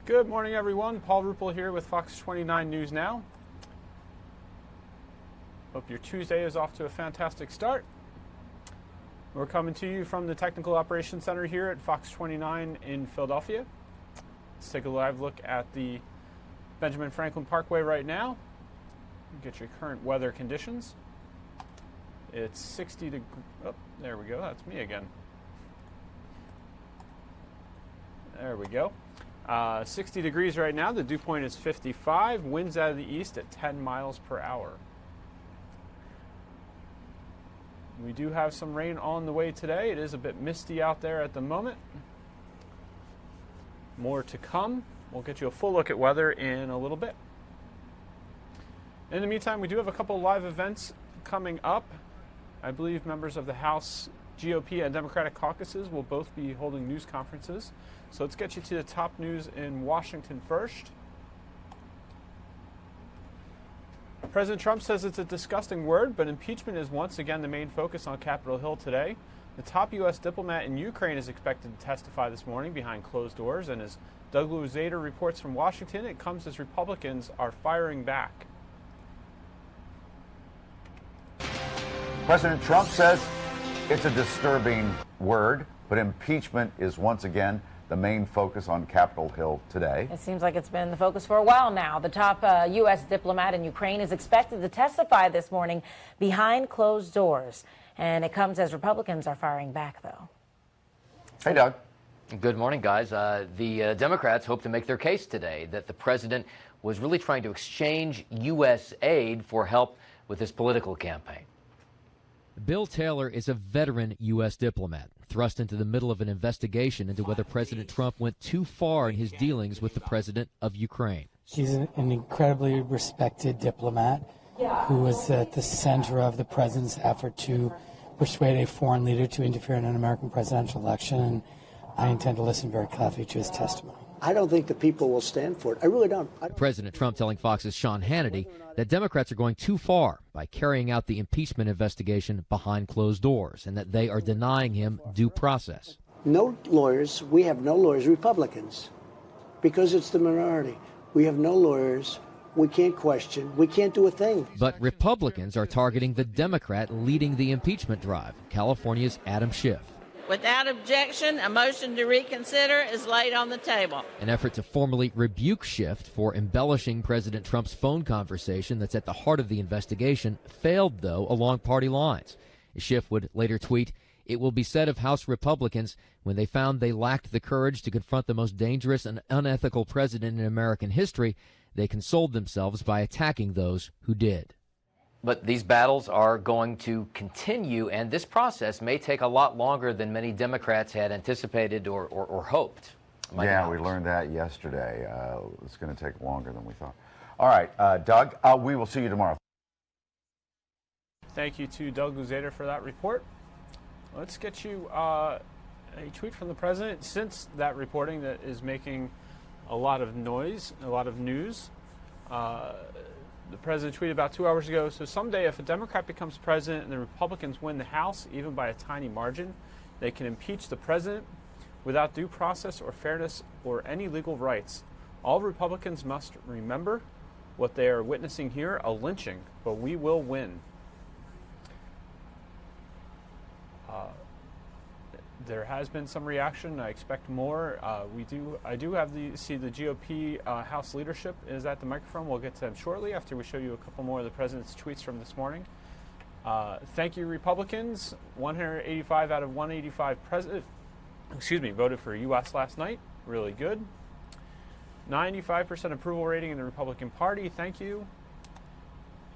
Good morning, everyone. Paul Ruppel here with Fox 29 News Now. Hope your Tuesday is off to a fantastic start. We're coming to you from the Technical Operations Center here at Fox 29 in Philadelphia. Let's take a live look at the Benjamin Franklin Parkway right now. Get your current weather conditions. It's 60 degrees. Oh, there we go. That's me again. There we go. 60 degrees right now. The dew point is 55. Winds out of the east at 10 miles per hour. We do have some rain on the way today. It is a bit misty out there at the moment. More to come. We'll get you a full look at weather in a little bit. In the meantime, we do have a couple live events coming up. I believe members of the House GOP and Democratic caucuses will both be holding news conferences. So let's get you to the top news in Washington first. President Trump says it's a disgusting word, but impeachment is once again the main focus on Capitol Hill today. The top U.S. diplomat in Ukraine is expected to testify this morning behind closed doors, and as Doug Luzader reports from Washington, it comes as Republicans are firing back. President Trump says it's a disturbing word, but impeachment is once again the main focus on Capitol Hill today. It seems like it's been the focus for a while now. The top U.S. diplomat in Ukraine is expected to testify this morning behind closed doors. And it comes as Republicans are firing back, though. Hey, Doug. Good morning, guys. The Democrats hope to make their case today that the president was really trying to exchange U.S. aid for help with his political campaign. Bill Taylor is a veteran U.S. diplomat, thrust into the middle of an investigation into whether President Trump went too far in his dealings with the president of Ukraine. He's an incredibly respected diplomat who was at the center of the president's effort to persuade a foreign leader to interfere in an American presidential election, and I intend to listen very carefully to his testimony. I don't think the people will stand for it. I really don't. President Trump telling Fox's Sean Hannity that Democrats are going too far by carrying out the impeachment investigation behind closed doors and that they are denying him due process. No lawyers. We have no lawyers, Republicans, because it's the minority. We have no lawyers. We can't question. We can't do a thing. But Republicans are targeting the Democrat leading the impeachment drive, California's Adam Schiff. Without objection, a motion to reconsider is laid on the table. An effort to formally rebuke Schiff for embellishing President Trump's phone conversation that's at the heart of the investigation failed, though, along party lines. Schiff would later tweet, "It will be said of House Republicans, when they found they lacked the courage to confront the most dangerous and unethical president in American history, they consoled themselves by attacking those who did." But these battles are going to continue, and this process may take a lot longer than many Democrats had anticipated or hoped. Yeah, we learned that yesterday. It's going to take longer than we thought. All right, Doug, we will see you tomorrow. Thank you to Doug Luzader for that report. Let's get you a tweet from the president since that reporting that is making a lot of noise, a lot of news. The president tweeted about 2 hours ago, "So someday if a Democrat becomes president and the Republicans win the House, even by a tiny margin, they can impeach the president without due process or fairness or any legal rights. All Republicans must remember what they are witnessing here, a lynching, but we will win." There has been some reaction. I expect more. I do have see the GOP House leadership is at the microphone. We'll get to them shortly after we show you a couple more of the president's tweets from this morning. Thank you, Republicans. 185 out of 185 voted for U.S. last night. Really good. 95% approval rating in the Republican Party. Thank you.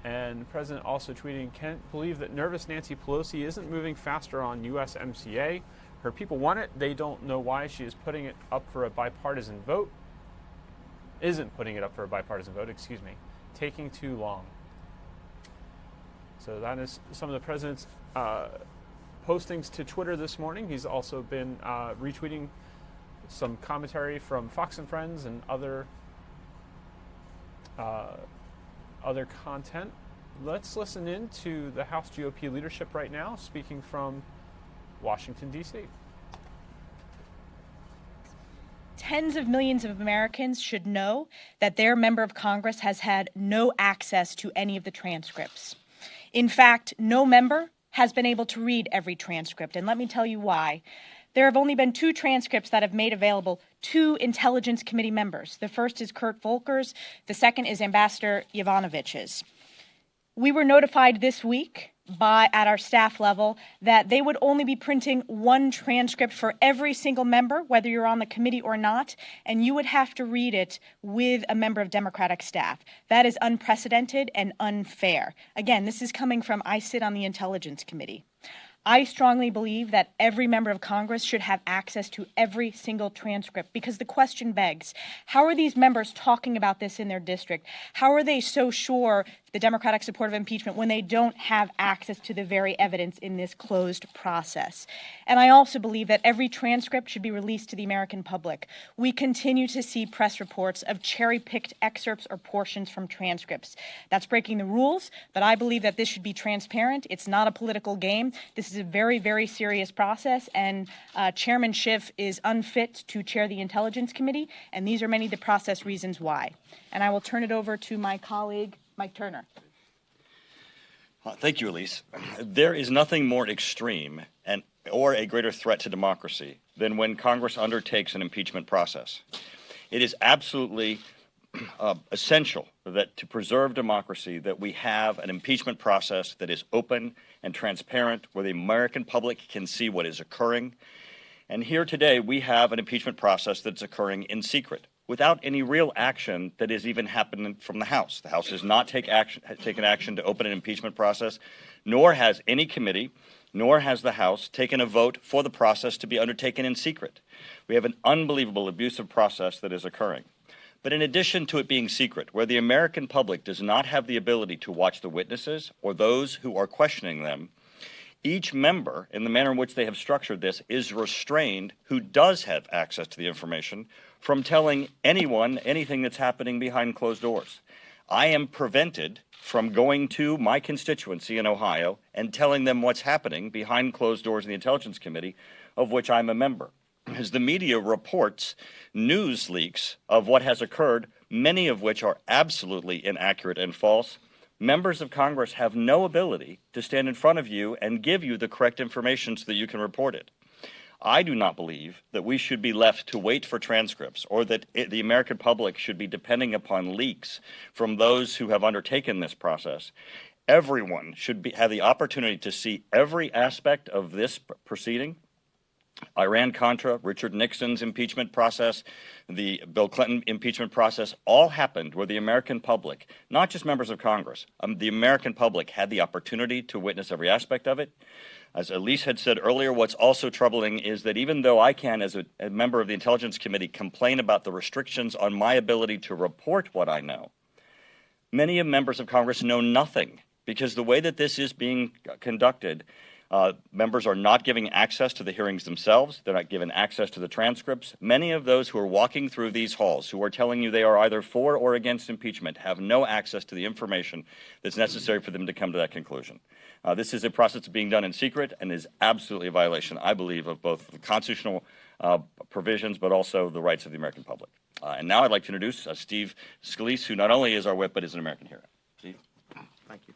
And the president also tweeting, "Can't believe that nervous Nancy Pelosi isn't moving faster on USMCA. Her people want it. They don't know why she is putting it up for a bipartisan vote. Isn't putting it up for a bipartisan vote, excuse me. Taking too long." So that is some of the president's postings to Twitter this morning. He's also been retweeting some commentary from Fox and Friends and other content. Let's listen in to the House GOP leadership right now, speaking from Washington, D.C. Tens of millions of Americans should know that their member of Congress has had no access to any of the transcripts. In fact, no member has been able to read every transcript, and let me tell you why. There have only been 2 transcripts that have made available to Intelligence Committee members. The first is Kurt Volker's, the second is Ambassador Yovanovitch's. We were notified this week at our staff level that they would only be printing 1 transcript for every single member, whether you're on the committee or not, and you would have to read it with a member of Democratic staff. That is unprecedented and unfair. Again, this is coming from, I sit on the Intelligence Committee. I strongly believe that every member of Congress should have access to every single transcript, because the question begs, how are these members talking about this in their district? How are they so sure the Democratic support of impeachment when they don't have access to the very evidence in this closed process? And I also believe that every transcript should be released to the American public. We continue to see press reports of cherry-picked excerpts or portions from transcripts. That's breaking the rules, but I believe that this should be transparent. It's not a political game. This is a very, very serious process, and Chairman Schiff is unfit to chair the Intelligence Committee, and these are many of the process reasons why. And I will turn it over to my colleague, Mike Turner. Thank you, Elise. There is nothing more extreme or a greater threat to democracy than when Congress undertakes an impeachment process. It is absolutely essential that to preserve democracy that we have an impeachment process that is open and transparent, where the American public can see what is occurring. And here today we have an impeachment process that's occurring in secret, without any real action that is even happening from the House. The House has not taken action to open an impeachment process, nor has any committee, nor has the House taken a vote for the process to be undertaken in secret. We have an unbelievable abusive process that is occurring. But in addition to it being secret, where the American public does not have the ability to watch the witnesses or those who are questioning them, each member, in the manner in which they have structured this, is restrained, who does have access to the information, from telling anyone anything that's happening behind closed doors. I am prevented from going to my constituency in Ohio and telling them what's happening behind closed doors in the Intelligence Committee, of which I'm a member. As the media reports news leaks of what has occurred, many of which are absolutely inaccurate and false, members of Congress have no ability to stand in front of you and give you the correct information so that you can report it. I do not believe that we should be left to wait for transcripts, or that the American public should be depending upon leaks from those who have undertaken this process. Everyone should have the opportunity to see every aspect of this proceeding. Iran-Contra, Richard Nixon's impeachment process, the Bill Clinton impeachment process, all happened where the American public, not just members of Congress, the American public had the opportunity to witness every aspect of it. As Elise had said earlier, what's also troubling is that even though I can, as a member of the Intelligence Committee, complain about the restrictions on my ability to report what I know, many members of Congress know nothing, because the way that this is being conducted, members are not giving access to the hearings themselves. They're not given access to the transcripts. Many of those who are walking through these halls, who are telling you they are either for or against impeachment, have no access to the information that's necessary for them to come to that conclusion. This is a process that's being done in secret and is absolutely a violation, I believe, of both the constitutional provisions but also the rights of the American public. And now I'd like to introduce Steve Scalise, who not only is our whip but is an American hero. Steve? Thank you.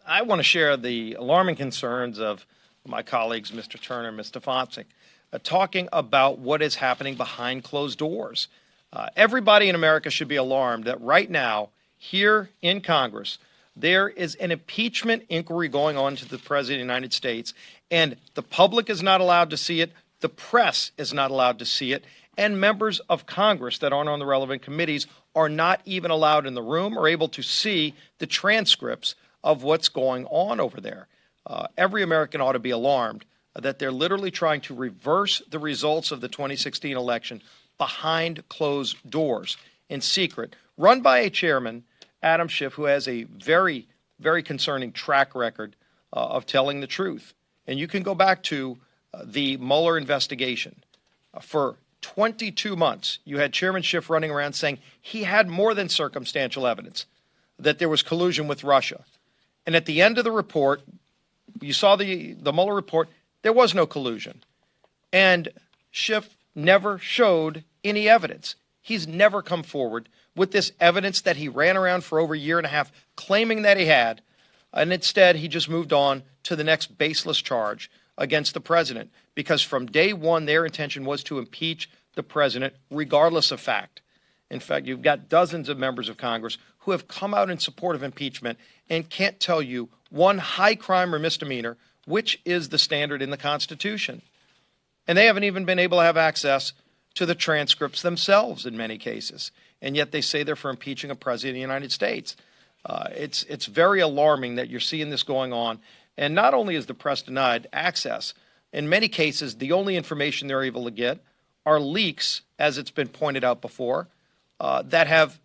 I want to share the alarming concerns of my colleagues, Mr. Turner and Mr. Fonsick, talking about what is happening behind closed doors. Everybody in America should be alarmed that right now, here in Congress, there is an impeachment inquiry going on to the President of the United States, and the public is not allowed to see it, the press is not allowed to see it, and members of Congress that aren't on the relevant committees are not even allowed in the room or able to see the transcripts of what's going on over there. Every American ought to be alarmed that they're literally trying to reverse the results of the 2016 election behind closed doors in secret, run by a chairman, Adam Schiff, who has a very, very concerning track record of telling the truth. And you can go back to the Mueller investigation. For 22 months, you had Chairman Schiff running around saying he had more than circumstantial evidence that there was collusion with Russia. And at the end of the report, you saw the Mueller report, there was no collusion. And Schiff never showed any evidence. He's never come forward with this evidence that he ran around for over a year and a half claiming that he had, and instead he just moved on to the next baseless charge against the president, because from day one their intention was to impeach the president regardless of fact. In fact, you've got dozens of members of Congress who have come out in support of impeachment and can't tell you one high crime or misdemeanor, which is the standard in the Constitution. And they haven't even been able to have access to the transcripts themselves in many cases. And yet they say they're for impeaching a president of the United States. It's very alarming that you're seeing this going on. And not only is the press denied access, in many cases, the only information they're able to get are leaks, as it's been pointed out before, that have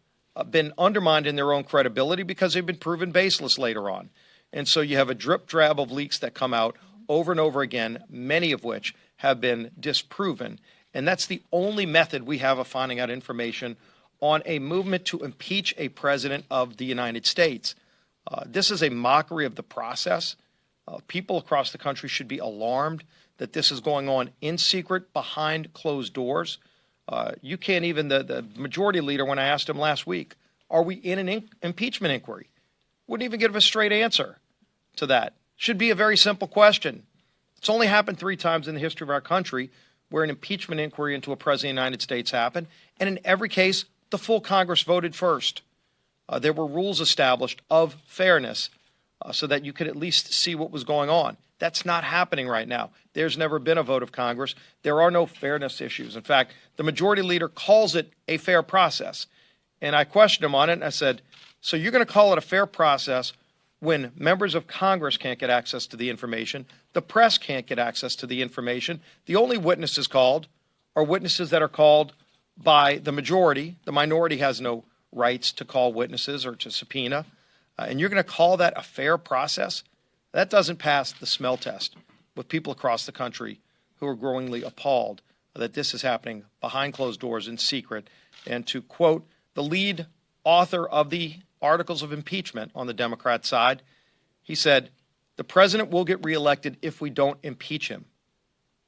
been undermined in their own credibility because they've been proven baseless later on. And so you have a drip drab of leaks that come out over and over again, many of which have been disproven. And that's the only method we have of finding out information on a movement to impeach a president of the United States. This is a mockery of the process. People across the country should be alarmed that this is going on in secret behind closed doors. You can't even, the majority leader, when I asked him last week, are we in an impeachment inquiry? Wouldn't even give a straight answer to that. Should be a very simple question. It's only happened 3 times in the history of our country where an impeachment inquiry into a president of the United States happened, and in every case, the full Congress voted first. There were rules established of fairness so that you could at least see what was going on. That's not happening right now. There's never been a vote of Congress. There are no fairness issues. In fact, the majority leader calls it a fair process. And I questioned him on it, and I said, so you're going to call it a fair process when members of Congress can't get access to the information, the press can't get access to the information, the only witnesses called are witnesses that are called by the majority. The minority has no rights to call witnesses or to subpoena. And you're going to call that a fair process? That doesn't pass the smell test with people across the country who are growingly appalled that this is happening behind closed doors in secret. And to quote the lead author of the articles of impeachment on the Democrat side, he said, the president will get reelected if we don't impeach him.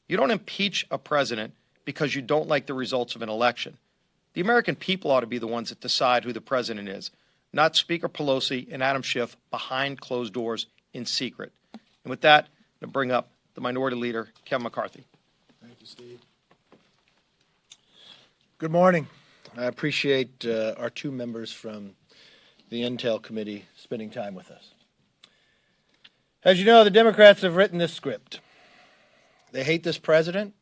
You don't impeach a president because you don't like the results of an election. The American people ought to be the ones that decide who the president is, not Speaker Pelosi and Adam Schiff behind closed doors in secret. And with that, I'm going to bring up the minority leader, Kevin McCarthy. Thank you, Steve. Good morning. I appreciate our 2 members from the Intel Committee spending time with us. As you know, the Democrats have written this script. They hate this president,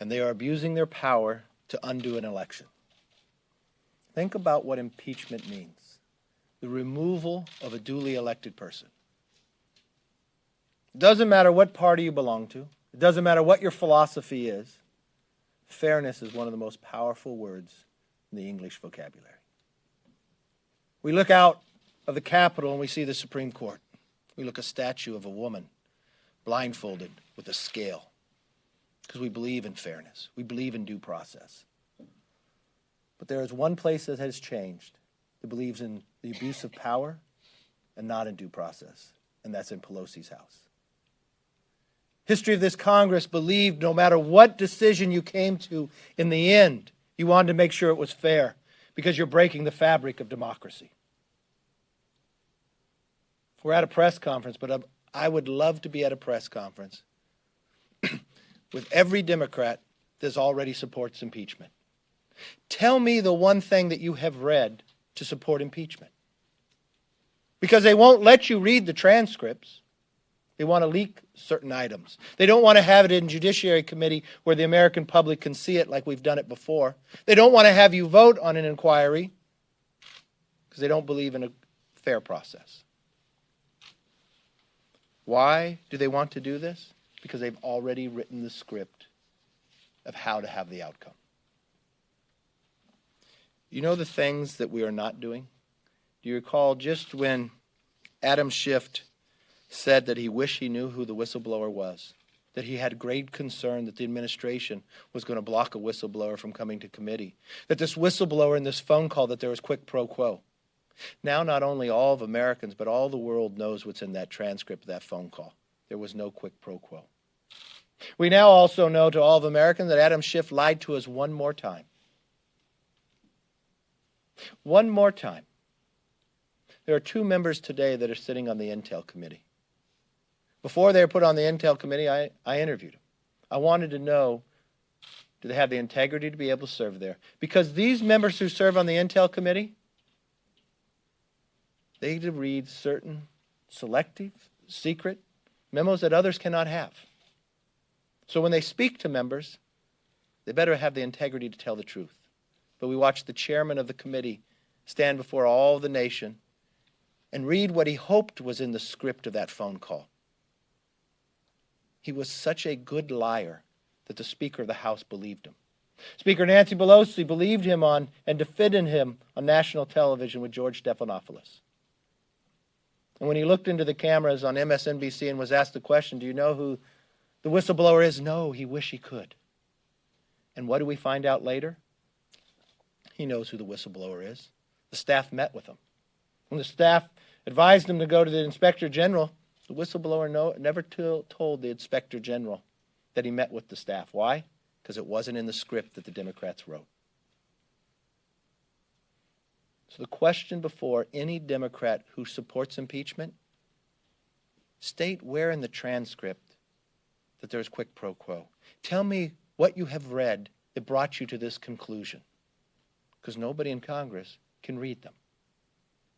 and they are abusing their power to undo an election. Think about what impeachment means. The removal of a duly elected person. It doesn't matter what party you belong to. It doesn't matter what your philosophy is. Fairness is one of the most powerful words in the English vocabulary. We look out of the Capitol and we see the Supreme Court. We look at a statue of a woman blindfolded with a scale because we believe in fairness. We believe in due process. But there is one place that has changed. It believes in the abuse of power and not in due process, and that's in Pelosi's house. History of this Congress believed no matter what decision you came to, in the end, you wanted to make sure it was fair because you're breaking the fabric of democracy. We're at a press conference, but I would love to be at a press conference with every Democrat that already supports impeachment. Tell me the one thing that you have read to support impeachment. Because they won't let you read the transcripts. They want to leak certain items. They don't want to have it in Judiciary Committee where the American public can see it like we've done it before. They don't want to have you vote on an inquiry because they don't believe in a fair process. Why do they want to do this? Because they've already written the script of how to have the outcome. You know the things that we are not doing? Do you recall just when Adam Schiff said that he wished he knew who the whistleblower was, that he had great concern that the administration was going to block a whistleblower from coming to committee, that this whistleblower in this phone call, that there was quid pro quo. Now not only all of Americans, but all the world knows what's in that transcript of that phone call. There was no quid pro quo. We now also know to all of Americans that Adam Schiff lied to us one more time. One more time. There are 2 members today that are sitting on the Intel Committee. Before they were put on the Intel Committee, I interviewed them. I wanted to know, do they have the integrity to be able to serve there? Because these members who serve on the Intel Committee, they need to read certain selective, secret memos that others cannot have. So when they speak to members, they better have the integrity to tell the truth. But we watched the chairman of the committee stand before all the nation and read what he hoped was in the script of that phone call. He was such a good liar that the Speaker of the House believed him. Speaker Nancy Pelosi believed him on and defended him on national television with George Stephanopoulos. And when he looked into the cameras on MSNBC and was asked the question, do you know who the whistleblower is? No, he wished he could. And what do we find out later? He knows who the whistleblower is. The staff met with him. When the staff advised him to go to the Inspector General, the whistleblower never told the Inspector General that he met with the staff. Why? Because it wasn't in the script that the Democrats wrote. So the question before any Democrat who supports impeachment, state where in the transcript that there's quid pro quo. Tell me what you have read that brought you to this conclusion. Because nobody in Congress can read them.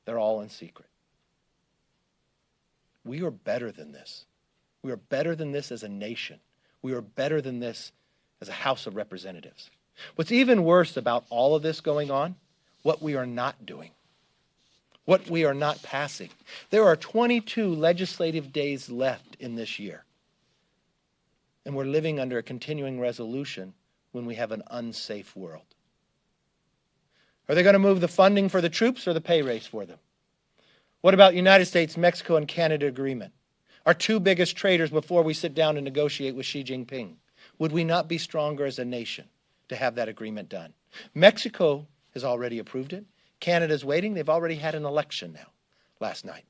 They're all in secret. We are better than this. We are better than this as a nation. We are better than this as a House of Representatives. What's even worse about all of this going on, what we are not doing, what we are not passing. There are 22 legislative days left in this year. And we're living under a continuing resolution when we have an unsafe world. Are they going to move the funding for the troops or the pay raise for them? What about United States, Mexico, and Canada agreement? Our 2 biggest traders before we sit down and negotiate with Xi Jinping. Would we not be stronger as a nation to have that agreement done? Mexico has already approved it. Canada's waiting. They've already had an election now, last night.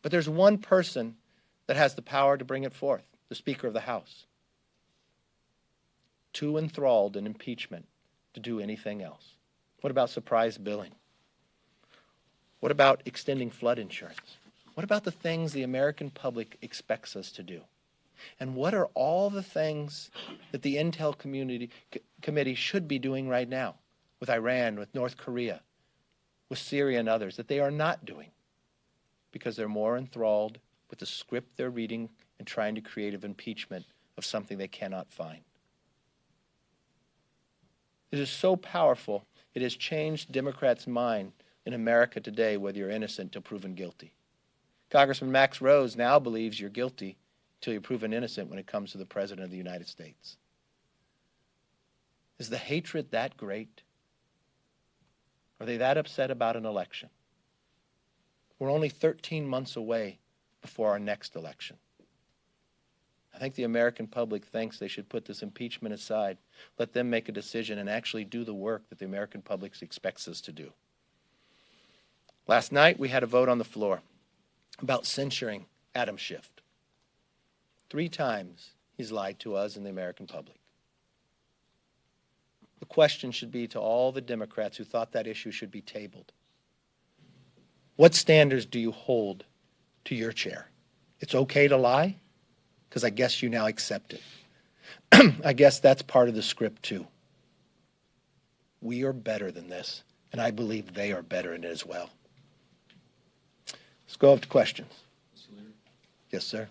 But there's one person that has the power to bring it forth, the Speaker of the House. Too enthralled in impeachment to do anything else. What about surprise billing? What about extending flood insurance? What about the things the American public expects us to do? And what are all the things that the Intel Committee should be doing right now with Iran, with North Korea, with Syria and others that they are not doing because they're more enthralled with the script they're reading and trying to create an impeachment of something they cannot find? It is so powerful, it has changed Democrats' mind in America today, whether you're innocent till proven guilty. Congressman Max Rose now believes you're guilty till you're proven innocent when it comes to the President of the United States. Is the hatred that great? Are they that upset about an election? We're only 13 months away before our next election. I think the American public thinks they should put this impeachment aside, let them make a decision, and actually do the work that the American public expects us to do. Last night, we had a vote on the floor about censuring Adam Schiff. 3 times he's lied to us and the American public. The question should be to all the Democrats who thought that issue should be tabled. What standards do you hold to your chair? It's okay to lie? Because I guess you now accept it. I guess that's part of the script too. We are better than this, and I believe they are better in it as well. Let's go up to questions. Mr. Leader? Yes, sir.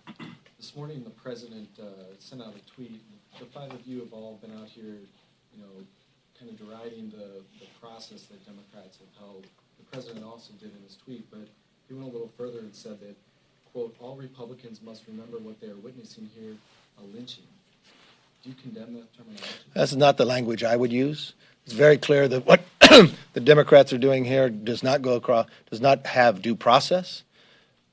This morning, the president sent out a tweet. The 5 of you have all been out here, kind of deriding the process that Democrats have held. The president also did in his tweet, but he went a little further and said that, quote, all Republicans must remember what they are witnessing here, a lynching. Do you condemn that terminology? That's not the language I would use. It's very clear that what the Democrats are doing here does not have due process.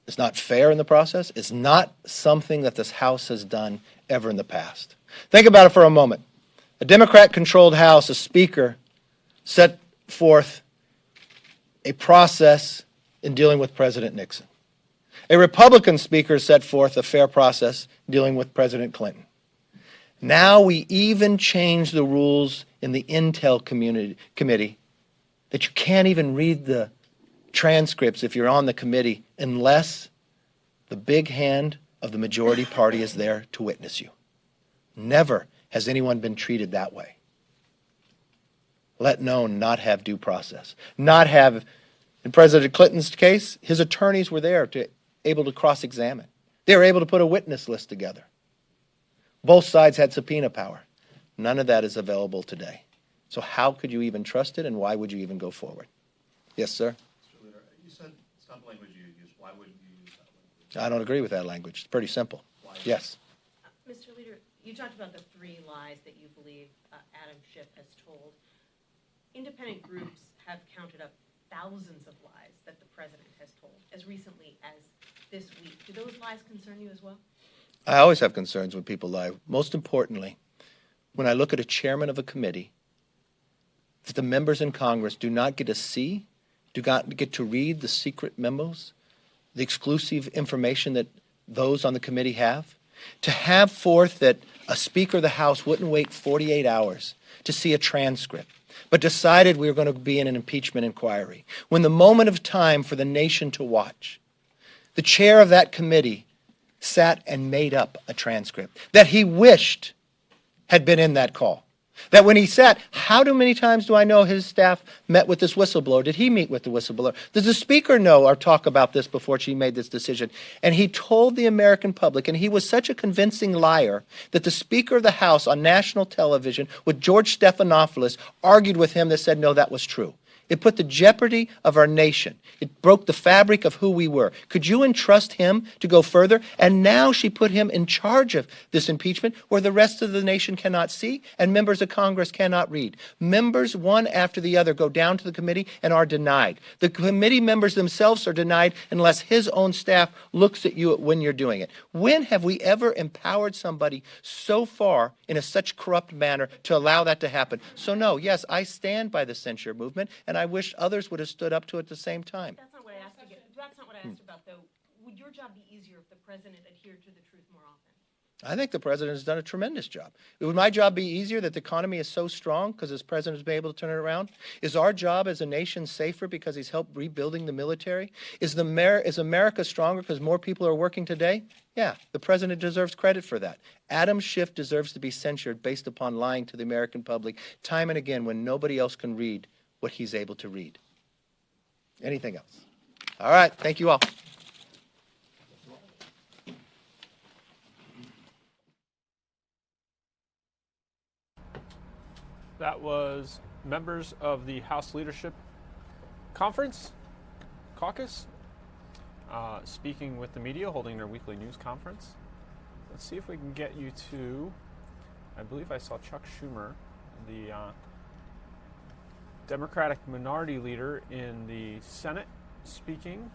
It's not fair in the process. It's not something that this House has done ever in the past. Think about it for a moment. A Democrat-controlled House, a Speaker, set forth a process in dealing with President Nixon. A Republican Speaker set forth a fair process dealing with President Clinton. Now we even changed the rules in the Intel committee that you can't even read the transcripts if you're on the committee unless the big hand of the majority party is there to witness you. Never has anyone been treated that way. Let alone not have due process. Not have, in President Clinton's case, his attorneys were there able to cross-examine. They were able to put a witness list together. Both sides had subpoena power. None of that is available today. So how could you even trust it, and why would you even go forward? Yes, sir? Mr. Leader, you said it's not the language you use. Why wouldn't you use that language? I don't agree with that language. It's pretty simple. Why? Yes. Mr. Leader, you talked about the 3 lies that you believe Adam Schiff has told. Independent groups have counted up thousands of lies that the president has told as recently as this week. Do those lies concern you as well? I always have concerns when people lie. Most importantly, when I look at a chairman of a committee, that the members in Congress do not get to see, do not get to read the secret memos, the exclusive information that those on the committee have, to have forth that a Speaker of the House wouldn't wait 48 hours to see a transcript, but decided we were going to be in an impeachment inquiry. When the moment of time for the nation to watch, the chair of that committee sat and made up a transcript that he wished had been in that call. That when he sat, how many times do I know his staff met with this whistleblower? Did he meet with the whistleblower? Does the Speaker know or talk about this before she made this decision? And he told the American public, and he was such a convincing liar, that the Speaker of the House on national television with George Stephanopoulos argued with him that said, no, that was true. It put the jeopardy of our nation. It broke the fabric of who we were. Could you entrust him to go further? And now she put him in charge of this impeachment where the rest of the nation cannot see and members of Congress cannot read. Members, one after the other, go down to the committee and are denied. The committee members themselves are denied unless his own staff looks at you when you're doing it. When have we ever empowered somebody so far in a such corrupt manner to allow that to happen? So no, yes, I stand by the censure movement, and I wish others would have stood up to it at the same time. That's not what I asked again. That's not what I asked about, though. Would your job be easier if the president adhered to the truth more often? I think the president has done a tremendous job. Would my job be easier that the economy is so strong because this president has been able to turn it around? Is our job as a nation safer because he's helped rebuilding the military? Is America stronger because more people are working today? Yeah, the president deserves credit for that. Adam Schiff deserves to be censured based upon lying to the American public time and again when nobody else can read what he's able to read. Anything else? All right, thank you all. That was members of the House Leadership Conference, Caucus, speaking with the media, holding their weekly news conference. Let's see if we can get you to, I believe I saw Chuck Schumer, the Democratic minority leader in the Senate, speaking.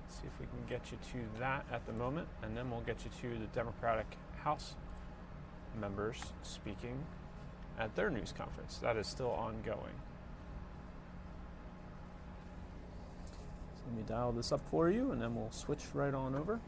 Let's see if we can get you to that at the moment, and then we'll get you to the Democratic House members speaking at their news conference. That is still ongoing. So let me dial this up for you, and then we'll switch right on over.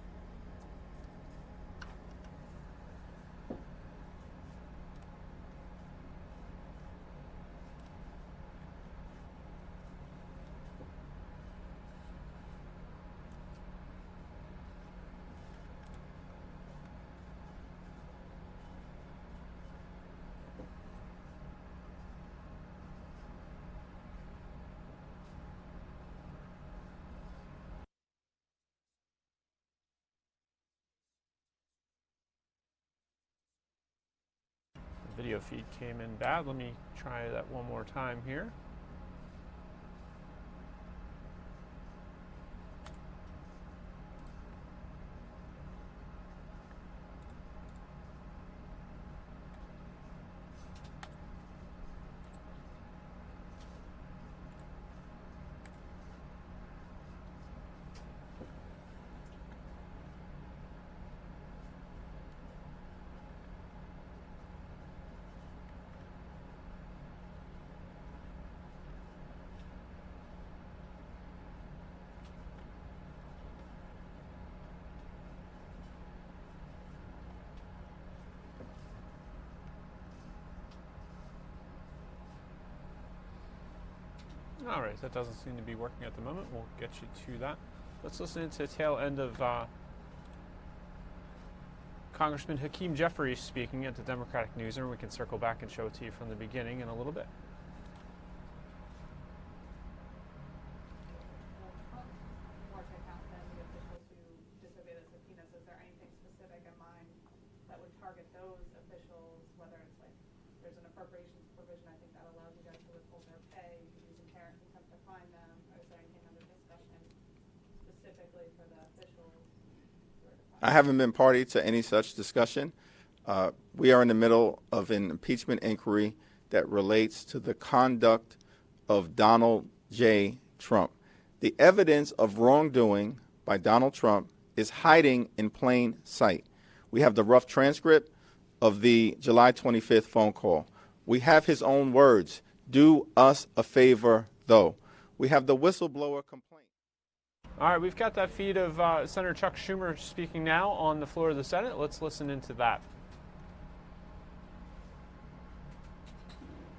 Video feed came in bad. Let me try that one more time here. All right, that doesn't seem to be working at the moment. We'll get you to that. Let's listen to the tail end of Congressman Hakeem Jeffries speaking at the Democratic newsroom. We can circle back and show it to you from the beginning in a little bit. I haven't been party to any such discussion. We are in the middle of an impeachment inquiry that relates to the conduct of Donald J. Trump. The evidence of wrongdoing by Donald Trump is hiding in plain sight. We have the rough transcript of the July 25th phone call. We have his own words, "Do us a favor, though." We have the whistleblower complaint. All right, we've got that feed of Senator Chuck Schumer speaking now on the floor of the Senate. Let's listen into that.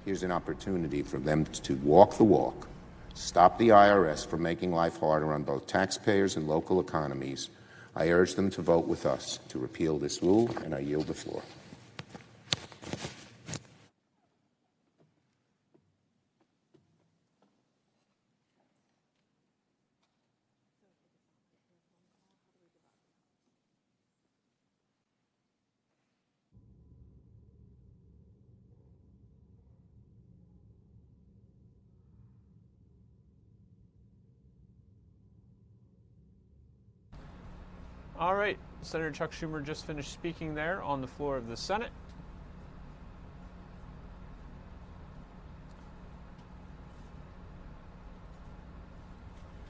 Here's an opportunity for them to walk the walk, stop the IRS from making life harder on both taxpayers and local economies. I urge them to vote with us to repeal this rule, and I yield the floor. All right, Senator Chuck Schumer just finished speaking there on the floor of the Senate.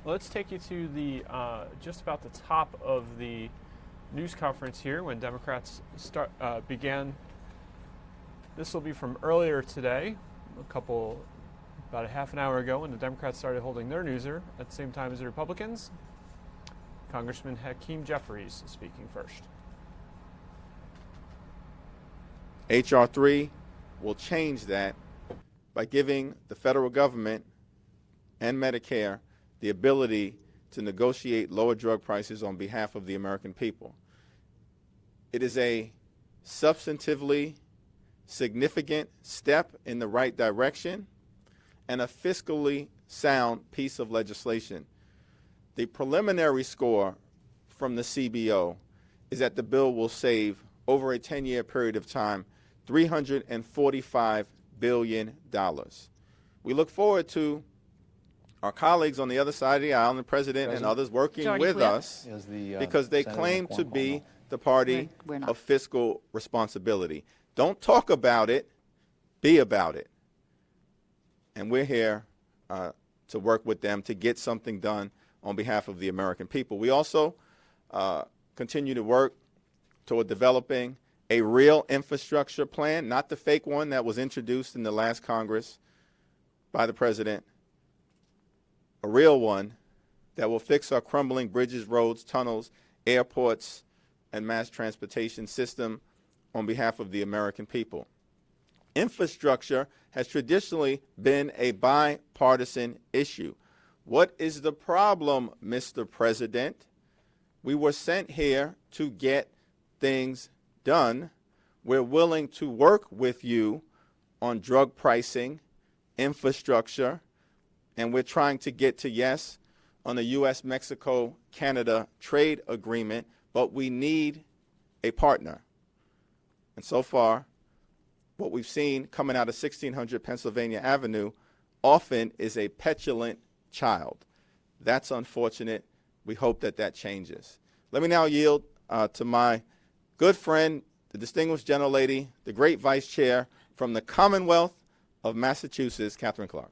Let's take you to the just about the top of the news conference here when Democrats began. This will be from earlier today, about a half an hour ago, when the Democrats started holding their newser at the same time as the Republicans. Congressman Hakeem Jeffries speaking first. H.R. 3 will change that by giving the federal government and Medicare the ability to negotiate lower drug prices on behalf of the American people. It is a substantively significant step in the right direction and a fiscally sound piece of legislation. The preliminary score from the CBO is that the bill will save, over a 10-year period of time, $345 billion. We look forward to our colleagues on the other side of the aisle, and the President and others working with us because they claim to be the party of fiscal responsibility. Don't talk about it, be about it. And we're here to work with them to get something done on behalf of the American people. We also continue to work toward developing a real infrastructure plan, not the fake one that was introduced in the last Congress by the President, a real one that will fix our crumbling bridges, roads, tunnels, airports, and mass transportation system on behalf of the American people. Infrastructure has traditionally been a bipartisan issue. What is the problem, Mr. President? We were sent here to get things done. We're willing to work with you on drug pricing, infrastructure, and we're trying to get to yes on the U.S.-Mexico-Canada trade agreement, but we need a partner. And so far, what we've seen coming out of 1600 Pennsylvania Avenue often is a petulant child. That's unfortunate. We hope that that changes. Let me now yield to my good friend, the distinguished gentlelady, the great vice chair from the Commonwealth of Massachusetts, Catherine Clark.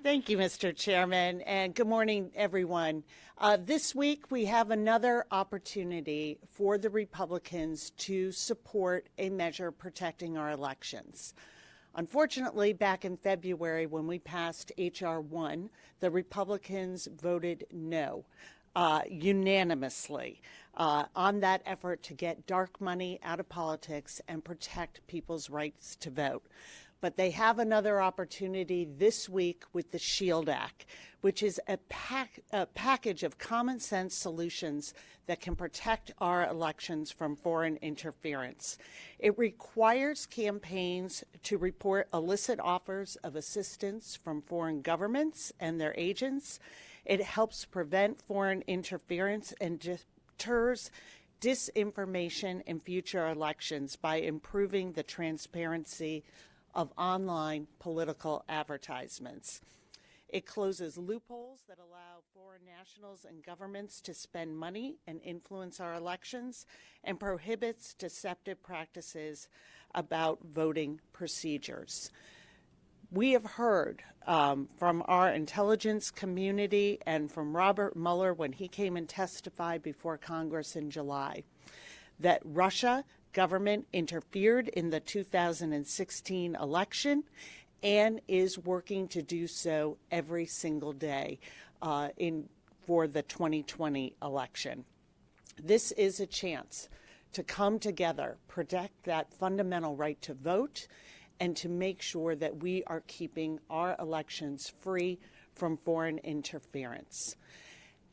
Thank you, Mr. Chairman, and good morning, everyone. This week, we have another opportunity for the Republicans to support a measure protecting our elections. Unfortunately, back in February, when we passed H.R. 1, the Republicans voted no unanimously on that effort to get dark money out of politics and protect people's rights to vote. But they have another opportunity this week with the SHIELD Act, which is a package of common sense solutions that can protect our elections from foreign interference. It requires campaigns to report illicit offers of assistance from foreign governments and their agents. It helps prevent foreign interference and deters disinformation in future elections by improving the transparency of online political advertisements. It closes loopholes that allow foreign nationals and governments to spend money and influence our elections, and prohibits deceptive practices about voting procedures. We have heard from our intelligence community and from Robert Mueller when he came and testified before Congress in July that Russia government interfered in the 2016 election and is working to do so every single day for the 2020 election. This is a chance to come together, protect that fundamental right to vote, and to make sure that we are keeping our elections free from foreign interference.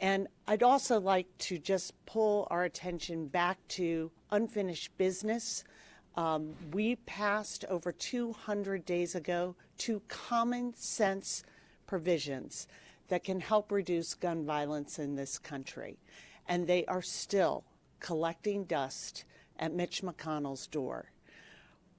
And I'd also like to just pull our attention back to unfinished business. We passed over 200 days ago 2 common sense provisions that can help reduce gun violence in this country. And they are still collecting dust at Mitch McConnell's door.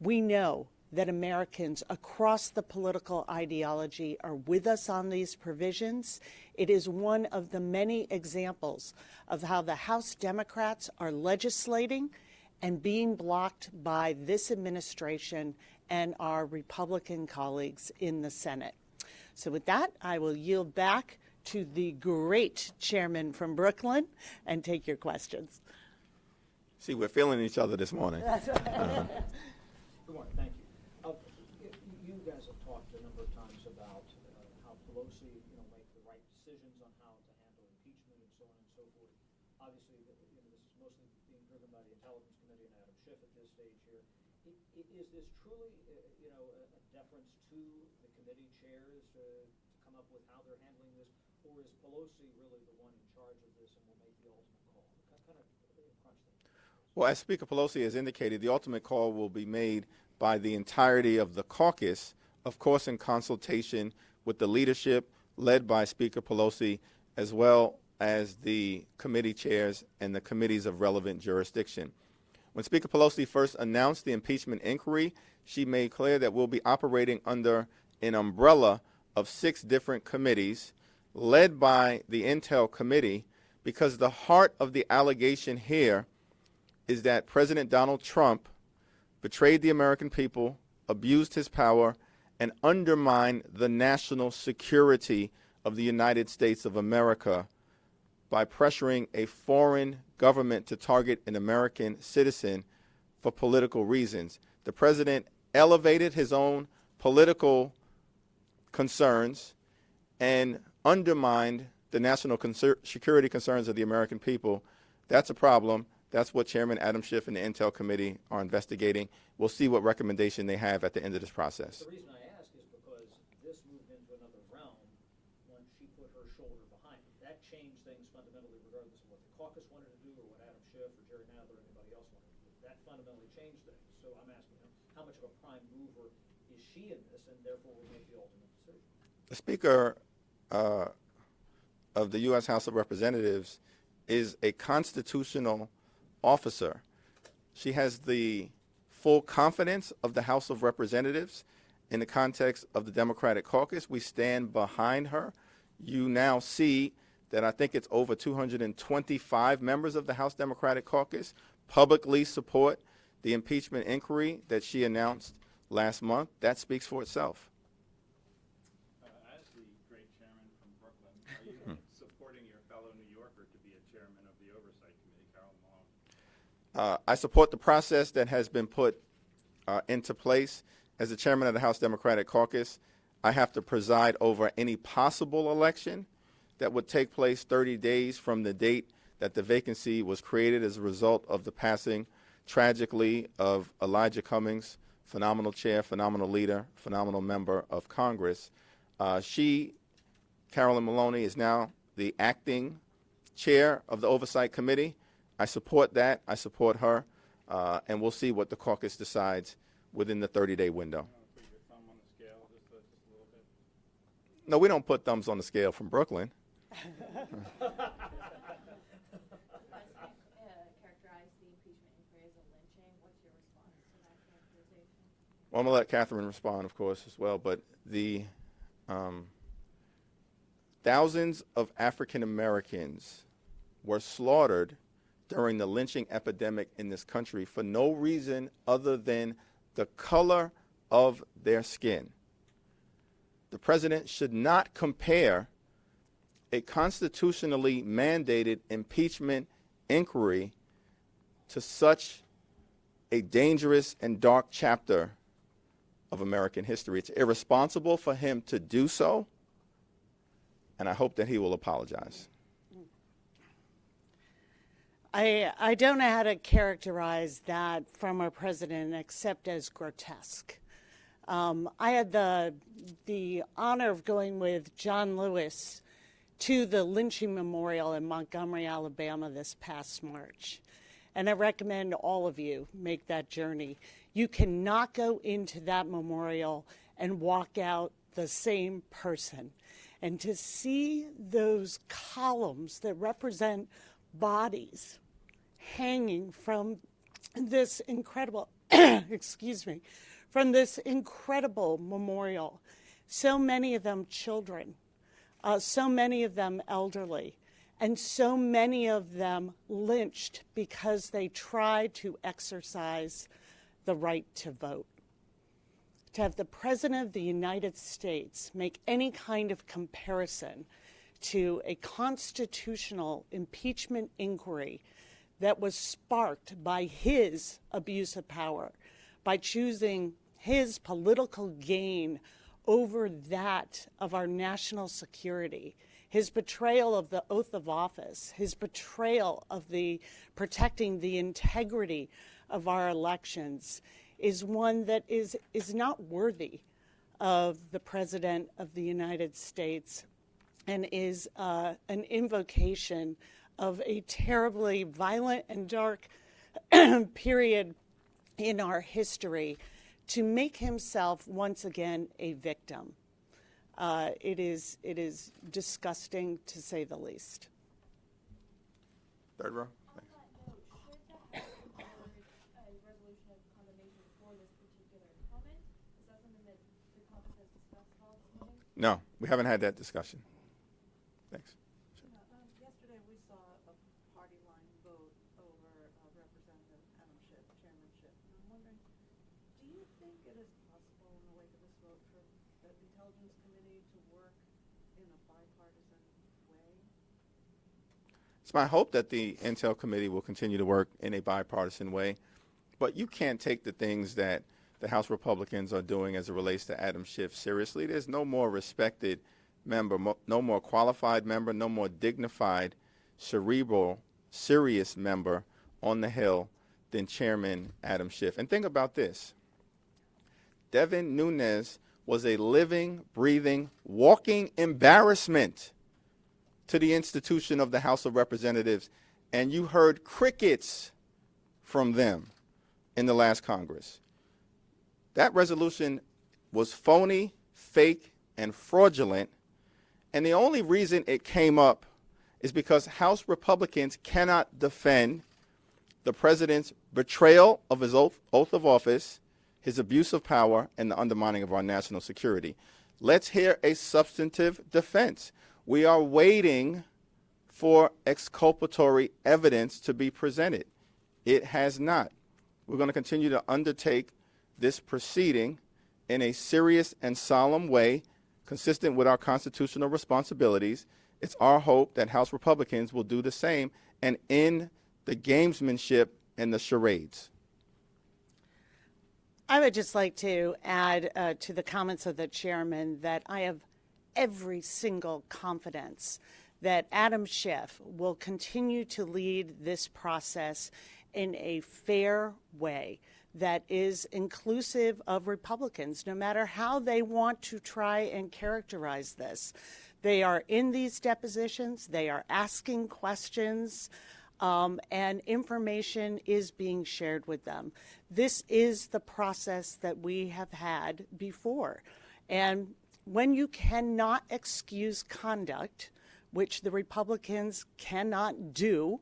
We know that Americans across the political ideology are with us on these provisions. It is one of the many examples of how the House Democrats are legislating and being blocked by this administration and our Republican colleagues in the Senate. So with that, I will yield back to the great chairman from Brooklyn and take your questions. See, we're feeling each other this morning. Good morning, thank you. You guys have talked a number of times about how Pelosi, make the right decisions on how to handle impeachment and so on and so forth. Obviously, this is mostly being driven by the Intelligence Committee and Adam Schiff at this stage here. Is this truly, a deference to the committee chairs to come up with how they're handling this, or is Pelosi really the one in charge of this and will make the ultimate call? Kind of crunch that. Well, as Speaker Pelosi has indicated, the ultimate call will be made by the entirety of the caucus, of course in consultation with the leadership led by Speaker Pelosi, as well as the committee chairs and the committees of relevant jurisdiction. When Speaker Pelosi first announced the impeachment inquiry, she made clear that we'll be operating under an umbrella of 6 different committees led by the Intel Committee, because the heart of the allegation here is that President Donald Trump betrayed the American people, abused his power, and undermined the national security of the United States of America by pressuring a foreign government to target an American citizen for political reasons. The president elevated his own political concerns and undermined the national security concerns of the American people. That's a problem. That's what Chairman Adam Schiff and the Intel Committee are investigating. We'll see what recommendation they have at the end of this process. The reason I ask is because this moved into another realm when she put her shoulder behind it. That changed things fundamentally, regardless of what the caucus wanted to do or what Adam Schiff or Jerry Nadler or anybody else wanted to do. That fundamentally changed things. So I'm asking him, how much of a prime mover is she in this, and therefore will make the ultimate decision? The Speaker of the U.S. House of Representatives is a constitutional officer. She has the full confidence of the House of Representatives. In the context of the Democratic caucus, we stand behind her. You now see that I think it's over 225 members of the House Democratic caucus publicly support the impeachment inquiry that she announced last month. That speaks for itself. As the great chairman from Brooklyn, are you supporting your fellow New Yorker to be a chairman of the Oversight Committee, Carol Malone? I support the process that has been put into place. As the chairman of the House Democratic Caucus, I have to preside over any possible election that would take place 30 days from the date that the vacancy was created as a result of the passing, tragically, of Elijah Cummings' phenomenal chair, phenomenal leader, phenomenal member of Congress. Carolyn Maloney, is now the acting chair of the Oversight Committee. I support that. I support her. And we'll see what the caucus decides within the 30-day window. No, we don't put thumbs on the scale from Brooklyn. Well, I'm going to let Catherine respond, of course, as well. But the thousands of African Americans were slaughtered during the lynching epidemic in this country for no reason other than the color of their skin. The president should not compare a constitutionally mandated impeachment inquiry to such a dangerous and dark chapter of American history. It's irresponsible for him to do so, and I hope that he will apologize. I don't know how to characterize that from our president except as grotesque. I had the honor of going with John Lewis to the lynching memorial in Montgomery, Alabama this past March. And I recommend all of you make that journey. You cannot go into that memorial and walk out the same person. And to see those columns that represent bodies hanging from this incredible, from this incredible memorial, so many of them children, so many of them elderly, and so many of them lynched because they tried to exercise the right to vote. To have the President of the United States make any kind of comparison to a constitutional impeachment inquiry that was sparked by his abuse of power, by choosing his political gain over that of our national security, his betrayal of the oath of office, his betrayal of protecting the integrity of our elections, is one that is not worthy of the President of the United States and is an invocation of a terribly violent and dark period in our history to make himself once again a victim. It is disgusting, to say the least. Third row. No, we haven't had that discussion. Thanks. Yesterday we saw a party line vote over Representative Adam Schiff, Chairman Schiff. And I'm wondering, do you think it is possible in the wake of this vote for the Intelligence Committee to work in a bipartisan way? It's my hope that the Intel Committee will continue to work in a bipartisan way, but you can't take the things that the House Republicans are doing as it relates to Adam Schiff seriously. There's no more respected member, no more qualified member, no more dignified, cerebral, serious member on the Hill than Chairman Adam Schiff. And think about this. Devin Nunes was a living, breathing, walking embarrassment to the institution of the House of Representatives, and you heard crickets from them in the last Congress. That resolution was phony, fake, and fraudulent, and the only reason it came up is because House Republicans cannot defend the president's betrayal of his oath of office, his abuse of power, and the undermining of our national security. Let's hear a substantive defense. We are waiting for exculpatory evidence to be presented. It has not. We're going to continue to undertake this proceeding in a serious and solemn way, consistent with our constitutional responsibilities. It's our hope that House Republicans will do the same and end the gamesmanship and the charades. I would just like to add to the comments of the chairman that I have every single confidence that Adam Schiff will continue to lead this process in a fair way, that is inclusive of Republicans, no matter how they want to try and characterize this. They are in these depositions, they are asking questions, and information is being shared with them. This is the process that we have had before. And when you cannot excuse conduct, which the Republicans cannot do,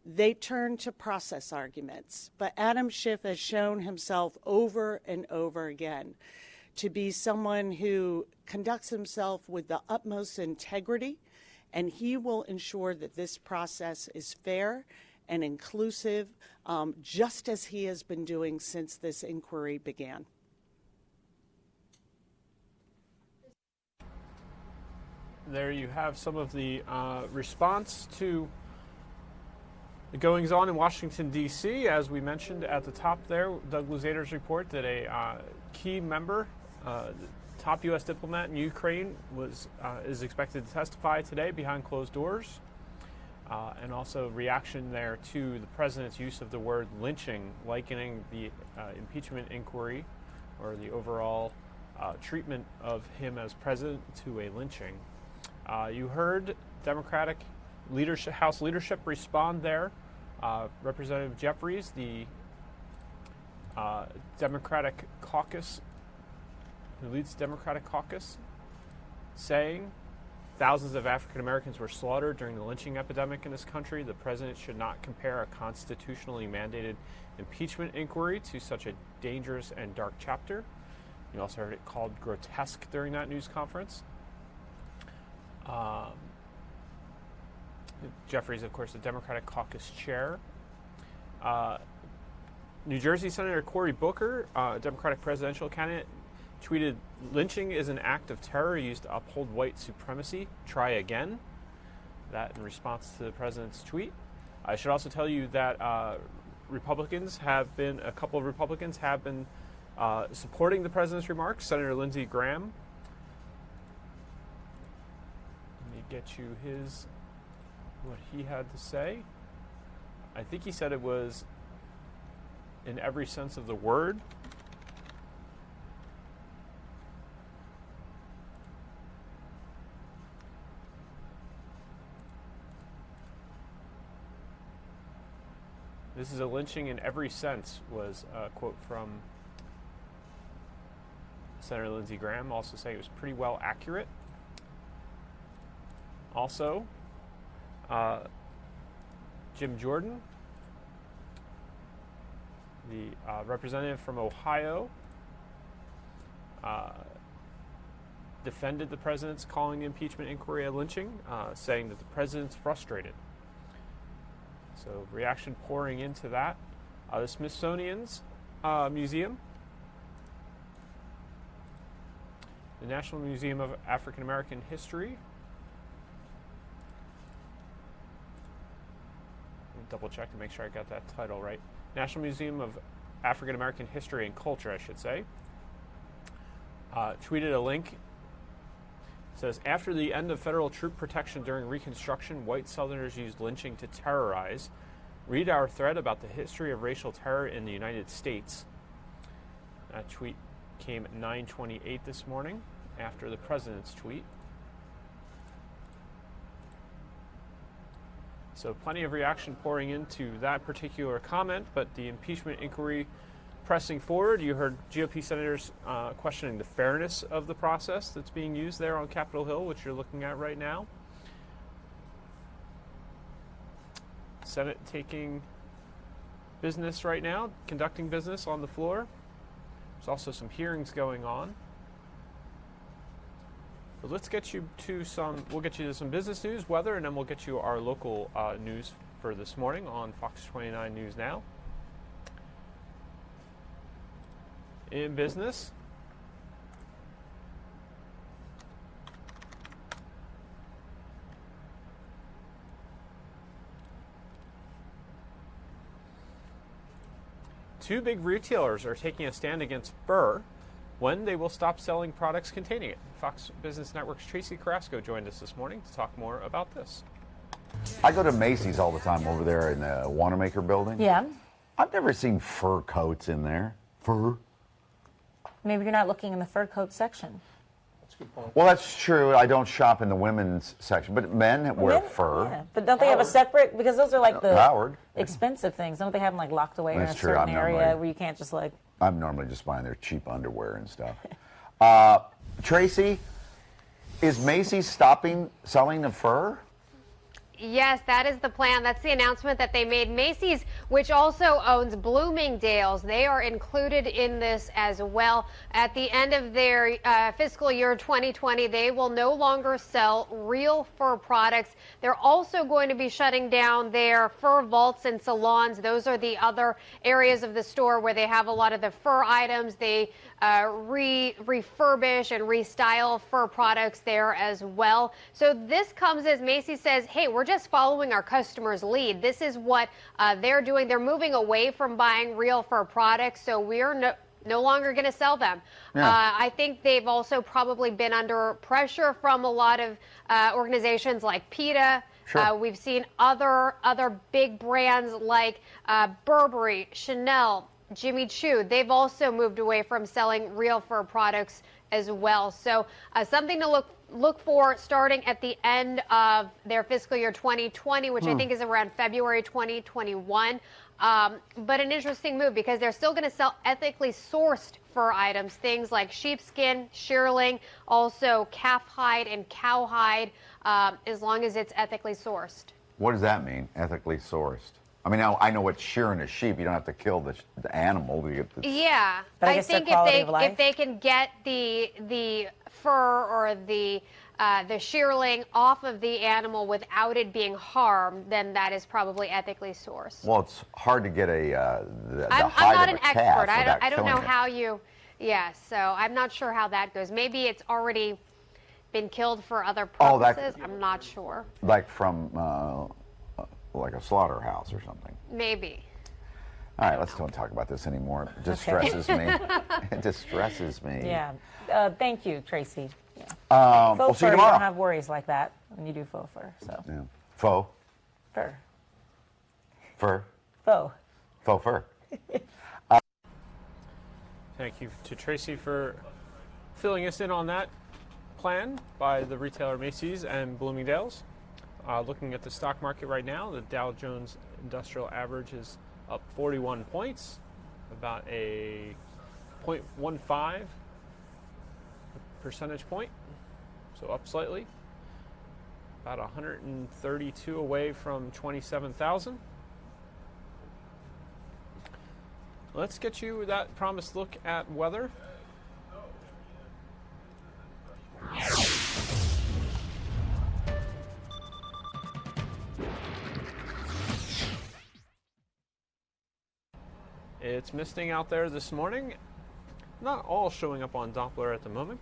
they turn to process arguments. But Adam Schiff has shown himself over and over again to be someone who conducts himself with the utmost integrity, and he will ensure that this process is fair and inclusive, just as he has been doing since this inquiry began. There you have some of the response to the goings-on in Washington, D.C. As we mentioned at the top there, Doug Luzader's report that a key member, top U.S. diplomat in Ukraine, is expected to testify today behind closed doors. And also reaction there to the president's use of the word lynching, likening the impeachment inquiry or the overall treatment of him as president to a lynching. You heard Democratic leadership, House leadership respond there. Representative Jeffries, the Democratic caucus, who leads the Democratic caucus, saying thousands of African Americans were slaughtered during the lynching epidemic in this country. The president should not compare a constitutionally mandated impeachment inquiry to such a dangerous and dark chapter. You also heard it called grotesque during that news conference. Jeffries, of course, the Democratic caucus chair. New Jersey Senator Cory Booker, Democratic presidential candidate, tweeted, "Lynching is an act of terror used to uphold white supremacy. Try again." That in response to the president's tweet. I should also tell you that a couple of Republicans have been supporting the president's remarks. Senator Lindsey Graham. Let me get you what he had to say. I think he said it was in every sense of the word. "This is a lynching in every sense," was a quote from Senator Lindsey Graham, also saying it was pretty well accurate. Also, Jim Jordan, the representative from Ohio, defended the president's calling the impeachment inquiry a lynching, saying that the president's frustrated. So reaction pouring into that. The Smithsonian's Museum, the National Museum of African American History. Let me double check to make sure I got that title right. National Museum of African American History and Culture, I should say. Tweeted a link. It says, "After the end of federal troop protection during Reconstruction, white Southerners used lynching to terrorize. Read our thread about the history of racial terror in the United States." That tweet came at 9:28 this morning after the president's tweet. So plenty of reaction pouring into that particular comment, but the impeachment inquiry pressing forward. You heard GOP senators questioning the fairness of the process that's being used there on Capitol Hill, which you're looking at right now. Senate taking business right now, conducting business on the floor. There's also some hearings going on. But let's get you to we'll get you to some business news, weather, and then we'll get you our local news for this morning on Fox 29 News Now. In business, two big retailers are taking a stand against fur when they will stop selling products containing it. Fox Business Network's Tracy Carrasco joined us this morning to talk more about this. I go to Macy's all the time over there in the Wanamaker building. Yeah. I've never seen fur coats in there. Fur? Maybe you're not looking in the fur coat section. That's a good point. Well, that's true. I don't shop in the women's section, but men wear fur. Yeah, but don't they have a separate, because those are like the Howard. expensive things. Don't they have them like locked away That's in a true. certain I'm area normally- where you can't just like... I'm normally just buying their cheap underwear and stuff. Tracy, is Macy's stopping selling the fur? Yes, that is the plan. That's the announcement that they made. Macy's, which also owns Bloomingdale's, they are included in this as well. At the end of their fiscal year 2020, they will no longer sell real fur products. They're also going to be shutting down their fur vaults and salons. Those are the other areas of the store where they have a lot of the fur items. They refurbish and restyle fur products there as well. So this comes as Macy's says, hey, we're just following our customers' lead. This is what they're doing. They're moving away from buying real fur products, so we're no longer going to sell them. Yeah. I think they've also probably been under pressure from a lot of organizations like PETA. Sure. We've seen other big brands like Burberry, Chanel, Jimmy Choo. They've also moved away from selling real fur products as well. So something to look for starting at the end of their fiscal year 2020, which I think is around February 2021. But an interesting move because they're still going to sell ethically sourced fur items, things like sheepskin, shearling, also calf hide and cow hide, as long as it's ethically sourced. What does that mean, ethically sourced? I mean, now I know what shearing a sheep. You don't have to kill the animal to get the... Yeah, But I I guess think their quality of life? if they can get the fur or the shearling off of the animal without it being harmed, then that is probably ethically sourced. Well, it's hard to get the I'm hide not of an a calf expert. without I don't killing know it. how you. Yeah, so I'm not sure how that goes. Maybe it's already been killed for other Oh, that- purposes. I'm not sure. Like from like a slaughterhouse or something. Maybe. All right, let's don't talk about this anymore. It distresses me. It distresses me. Yeah. Thank you, Tracy. Yeah. We'll Faux see fur, you you tomorrow. don't have worries like that when you do faux fur. So Yeah. Faux. fur. Fur. Faux. Faux fur. Thank you to Tracy for filling us in on that plan by the retailer Macy's and Bloomingdale's. Looking at the stock market right now, the Dow Jones Industrial Average is up 41 points, about a 0.15 percentage point, so up slightly. About 132 away from 27,000. Let's get you that promised look at weather. It's misting out there this morning. Not all showing up on Doppler at the moment,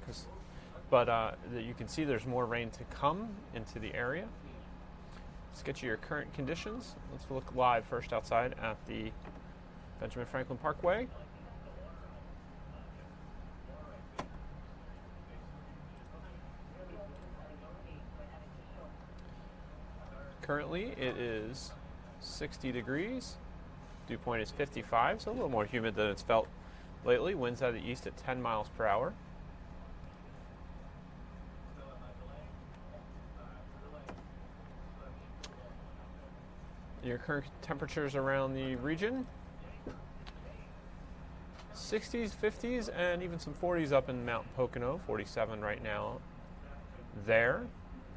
but you can see there's more rain to come into the area. Let's get you your current conditions. Let's look live first outside at the Benjamin Franklin Parkway. Currently it is 60 degrees. Dew point is 55, so a little more humid than it's felt lately. Winds out of the east at 10 miles per hour. Your current temperatures around the region: 60s, 50s, and even some 40s up in Mount Pocono. 47 right now there.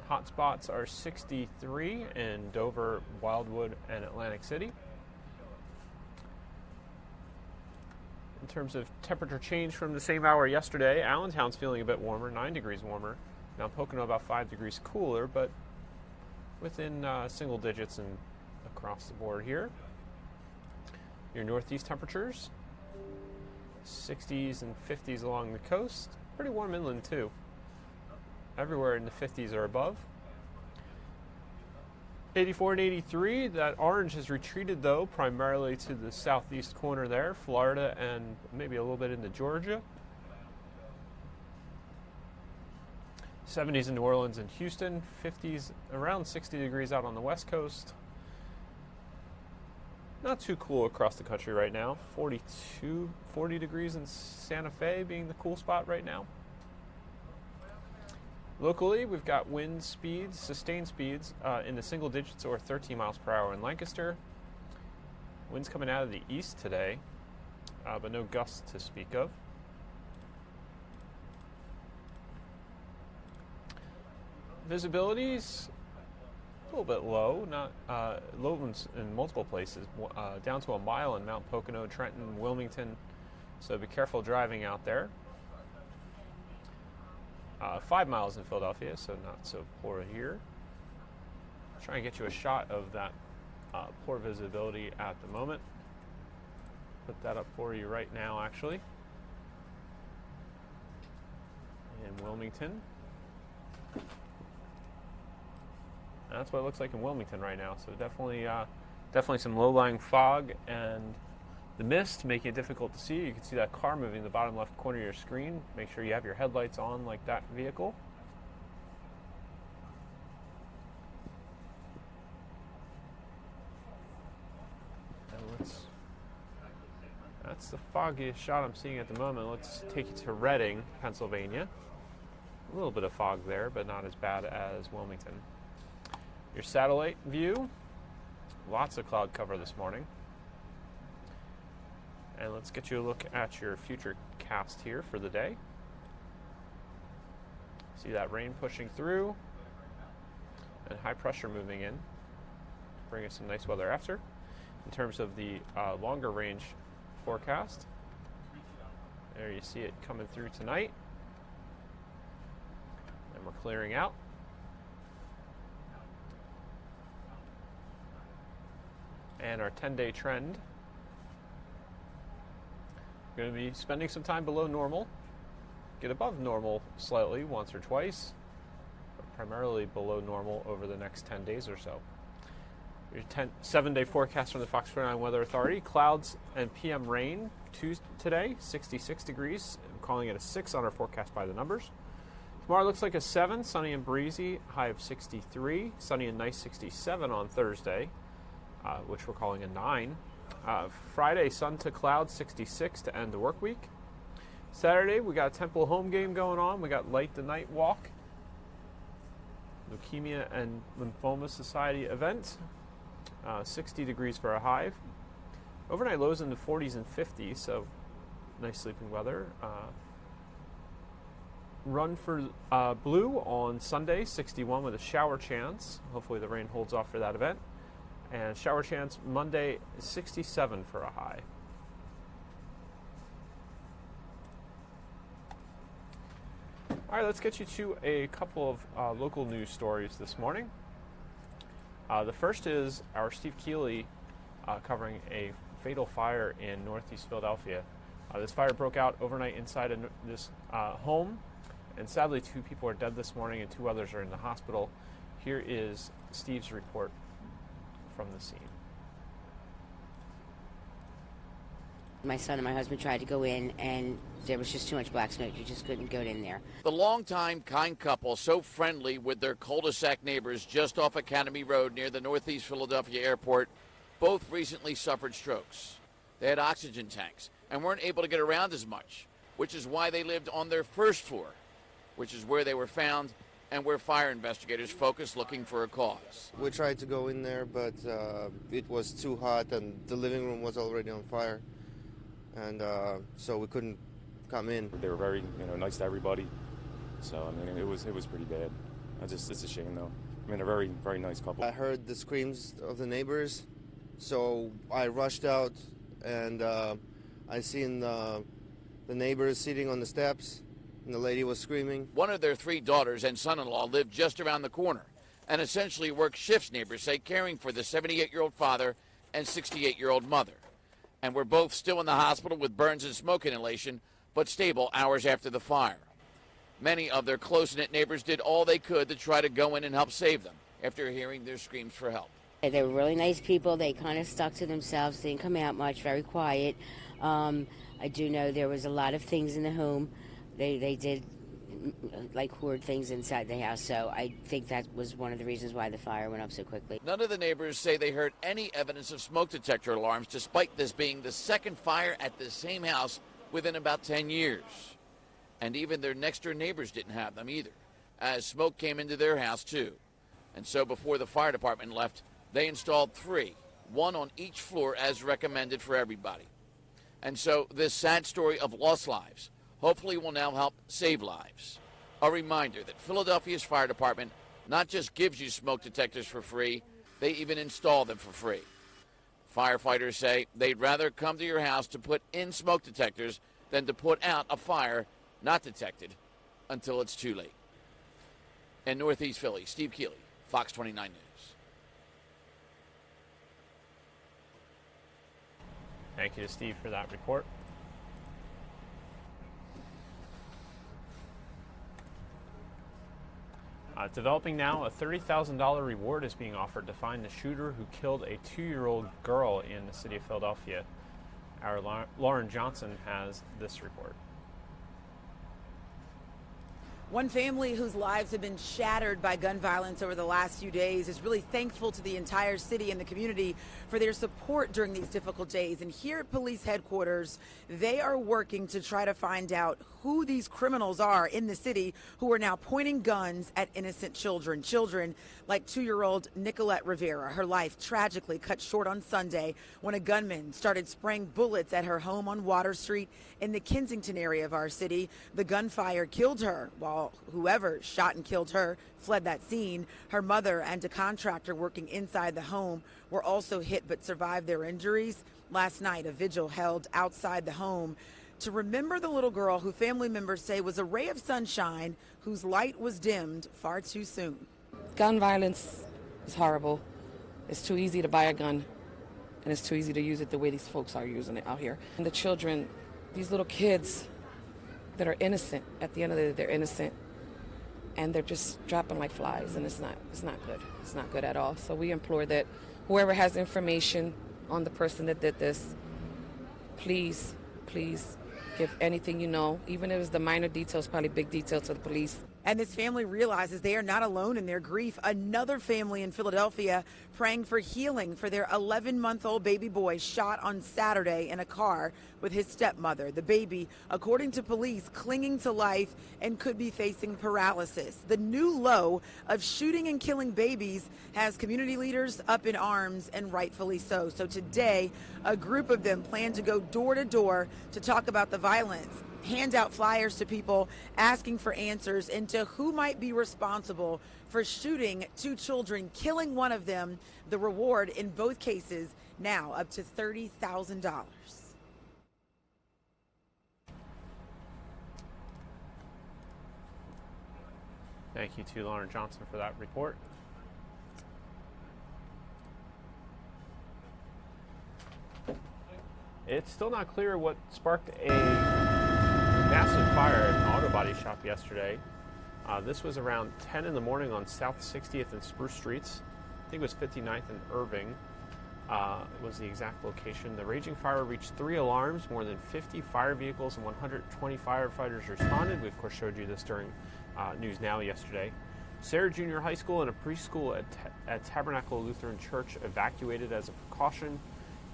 Hot spots are 63 in Dover, Wildwood, and Atlantic City. In terms of temperature change from the same hour yesterday, Allentown's feeling a bit warmer, 9 degrees warmer. Mount Pocono about 5 degrees cooler, but within single digits and across the board here. Your northeast temperatures, 60s and 50s along the coast. Pretty warm inland too. Everywhere in the 50s or above. 84 and 83, that orange has retreated though, primarily to the southeast corner there, Florida and maybe a little bit into Georgia. 70s in New Orleans and Houston, 50s around 60 degrees out on the west coast. Not too cool across the country right now. 40 degrees in Santa Fe being the cool spot right now. Locally, we've got wind speeds, sustained speeds in the single digits or 13 miles per hour in Lancaster. Winds coming out of the east today, but no gusts to speak of. Visibility's a little bit low, not low in multiple places, down to a mile in Mount Pocono, Trenton, Wilmington, so be careful driving out there. 5 miles in Philadelphia, so not so poor here. Try and get you a shot of that poor visibility at the moment. Put that up for you right now, actually. In Wilmington. That's what it looks like in Wilmington right now. So definitely some low-lying fog and the mist making it difficult to see. You can see that car moving in the bottom left corner of your screen. Make sure you have your headlights on like that vehicle. And that's the foggiest shot I'm seeing at the moment. Let's take you to Reading, Pennsylvania. A little bit of fog there, but not as bad as Wilmington. Your satellite view, lots of cloud cover this morning. And let's get you a look at your future cast here for the day. See that rain pushing through and high pressure moving in. Bring us some nice weather after. In terms of the longer range forecast, there you see it coming through tonight. And we're clearing out. And our 10-day trend. Going to be spending some time below normal. Get above normal slightly once or twice, but primarily below normal over the next 10 days or so. Your 7-day forecast from the Fox 49 Weather Authority. Clouds and PM rain today, 66 degrees. I'm calling it a 6 on our forecast by the numbers. Tomorrow looks like a 7, sunny and breezy, high of 63. Sunny and nice 67 on Thursday, which we're calling a 9. Friday, sun to cloud, 66 to end the work week. Saturday, we got a Temple home game going on. We got Light the Night Walk, Leukemia and Lymphoma Society event. 60 degrees for a high. Overnight lows in the 40s and 50s, so nice sleeping weather. Run for blue on Sunday, 61 with a shower chance. Hopefully the rain holds off for that event. And shower chance Monday, 67 for a high. All right, let's get you to a couple of local news stories this morning. The first is our Steve Keeley covering a fatal fire in northeast Philadelphia. This fire broke out overnight inside this home, and sadly 2 people are dead this morning and 2 others are in the hospital. Here is Steve's report from the scene. My son and my husband tried to go in, and there was just too much black smoke. You just couldn't go in there. The longtime kind couple, so friendly with their cul-de-sac neighbors just off Academy Road near the Northeast Philadelphia airport, both recently suffered strokes. They had oxygen tanks and weren't able to get around as much, which is why they lived on their first floor, which is where they were found and where fire investigators focused looking for a cause. We tried to go in there, but it was too hot and the living room was already on fire. And so we couldn't come in. They were very, nice to everybody. So I mean, it was pretty bad. It's a shame though. I mean, a very, very nice couple. I heard the screams of the neighbors, so I rushed out, and I seen the neighbors sitting on the steps, and the lady was screaming. One of their 3 daughters and son-in-law lived just around the corner and essentially worked shifts, neighbors say, caring for the 78-year-old father and 68-year-old mother. And were both still in the hospital with burns and smoke inhalation, but stable hours after the fire. Many of their close-knit neighbors did all they could to try to go in and help save them after hearing their screams for help. They were really nice people. They kind of stuck to themselves, didn't come out much, very quiet. I do know there was a lot of things in the home. They did like hoard things inside the house. So I think that was one of the reasons why the fire went up so quickly. None of the neighbors say they heard any evidence of smoke detector alarms, despite this being the second fire at the same house within about 10 years. And even their next-door neighbors didn't have them either, as smoke came into their house too. And so before the fire department left, they installed 3, one on each floor as recommended for everybody. And so this sad story of lost lives hopefully will now help save lives. A reminder that Philadelphia's fire department not just gives you smoke detectors for free, they even install them for free. Firefighters say they'd rather come to your house to put in smoke detectors than to put out a fire not detected until it's too late. In Northeast Philly, Steve Keeley, Fox 29 News. Thank you to Steve for that report. Developing now, a $30,000 reward is being offered to find the shooter who killed a 2-year-old girl in the city of Philadelphia. Our Lauren Johnson has this report. One family whose lives have been shattered by gun violence over the last few days is really thankful to the entire city and the community for their support during these difficult days. And here at police headquarters, they are working to try to find out who these criminals are in the city who are now pointing guns at innocent children. Children like 2-year-old Nicolette Rivera. Her life tragically cut short on Sunday when a gunman started spraying bullets at her home on Water Street in the Kensington area of our city. The gunfire killed her, while whoever shot and killed her fled that scene. Her mother and a contractor working inside the home were also hit but survived their injuries. Last night, a vigil held outside the home to remember the little girl who family members say was a ray of sunshine whose light was dimmed far too soon. Gun violence is horrible. It's too easy to buy a gun, and it's too easy to use it the way these folks are using it out here. And the children, these little kids that are innocent, at the end of the day, they're innocent, and they're just dropping like flies, and it's not good. It's not good at all. So we implore that whoever has information on the person that did this, please give anything you know, even if it's the minor details, probably big details, to the police. And this family realizes they are not alone in their grief. Another family in Philadelphia praying for healing for their 11-month-old baby boy shot on Saturday in a car with his stepmother. The baby, according to police, clinging to life and could be facing paralysis. The new low of shooting and killing babies has community leaders up in arms, and rightfully so. So today, a group of them plan to go door to door to talk about the violence, hand out flyers to people asking for answers into who might be responsible for shooting 2 children, killing one of them. The reward in both cases now up to $30,000. Thank you to Lauren Johnson for that report. It's still not clear what sparked a massive fire at an auto body shop yesterday. This was around 10 in the morning on South 60th and Spruce Streets. I think it was 59th and Irving was the exact location. The raging fire reached 3 alarms. More than 50 fire vehicles and 120 firefighters responded. We, of course, showed you this during News Now yesterday. Sarah Junior High School and a preschool at Tabernacle Lutheran Church evacuated as a precaution.